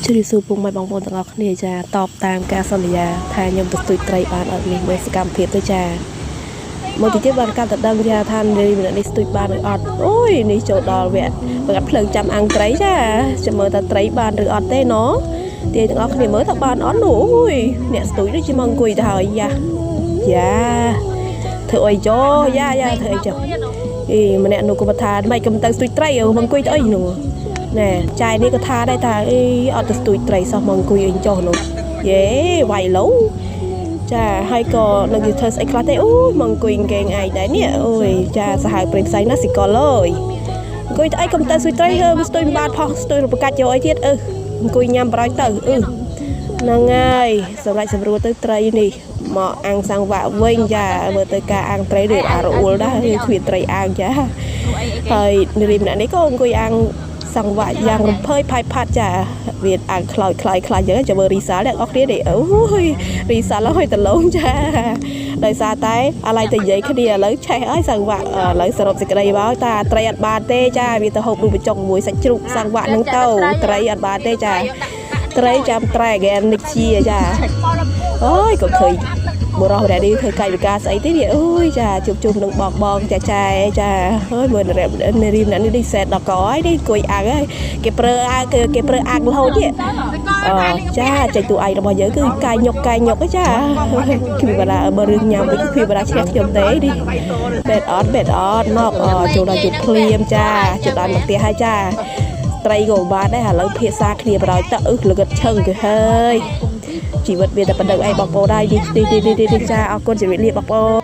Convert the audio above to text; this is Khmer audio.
ជួយសួរពុកម៉ែបងប្អូនទាំងអស់គ្នាចាតបតាមការសន្យាថាខ្ញុំទៅស្ទួយត្រីបានអត់នេះមើលសកម្មភាពទៅចាមកទីទៀតបានកាត់តដឹងចាថានេះស្ទួយបានឬអត់អូយនេះចូលដល់វគ្គបង្កាត់ភ្លើងចាំអាំងត្រីចាចាំមើលថាត្រីបានឬអត់ទេណោះទាយទាំងអស់គ្នាមើលថាបានអត់នោះអូយអ្នកស្ទួយដូចជាមកអង្គុយទៅហើយយ៉ាធ្វើអីចុះយ៉ាធ្វើអីចុះអីម្នាក់នោះក៏ថាមិនកំទៅស្ទួយត្រីមកអង្គុយទៅអីនោះណែចាយនេះក៏ថាដែរថាអីអត់ទៅស្ទួយត្រីសោះមកអង្គុយអីចុះនោះយេវាយឡូវចាហើយក៏នឹងទៅធ្វើស្អីខ្លះទេអូយមកអង្គុយកេងឯងដែរនេះអូយចាសាហាវព្រេងផ្សៃណាស៊ីកលអើយអង្គុយទៅអីកំទៅស្ទួយត្រីស្ទួយមិនបានផុសស្ទួយរំកាច់យកអីទៀតអង្គុយញ៉ាំបរោយទៅហ្នឹងហើយសម្រាប់សម្រួលទៅត្រីនេះមកអាំងសង្វាក់វិញចាមើលទៅការអាំងត្រីនេះអារអួលដែរគ្មានត្រីអាំងចាហើយនារីម្នាក់នេះក៏អង្គុយអាំងសង្វាក់យ៉ាងរំភើយផាយផាត់ចាវាអាំងខ្លោចខ្លាយអញ្ចឹងចាំមើលរីសាល់អ្នកអស់គ្នានេះអូយរីសាល់ហើយតឡងចាដោយសារតែអាឡៃតែនិយាយគ្នាឥឡូវឆេះអើយសង្វាក់ឥឡូវសរុបសេចក្តីមកតាត្រីអត់បានទេចាវាទៅហូបដូចបញ្ចុកមួយសាច់ជ្រូកសង្វាក់ហ្នឹងទៅត្រីអត់បានទេចាត្រីចាំត្រែហ្គេនិកជាចាអូយកុំឃើញបុរសរ៉ាឌីធ្វើកាយវិការស្អីទេនេះអូយចាជុំនឹងបងចាចាហើយមើលនារីម្នាក់នេះសេតដល់កហើយនេះគួយអាំងហើយគេប្រើអាំងគេប្រើអាំងរហូតទៀតចាចេញតួឯងរបស់យើងគឺកាយញុកឯចាគឺបើបើរឿងញ៉ាំវិញគឺបើឆ្លះខ្ញុំទេនេះបេតអត់មកចូលដល់ជុំភ្លាមចាចូលដល់មកផ្ទះហើយចាត្រីក៏បានដែរឥឡូវភាសាគ្នាបរោយតល្ងឹតឈឹងទៅហើយជីវិតវាតែប៉ុណ្្នឹងឯងបងប្អូនដែរនេះចាអរគុណជម្រាបលាបងប្អូន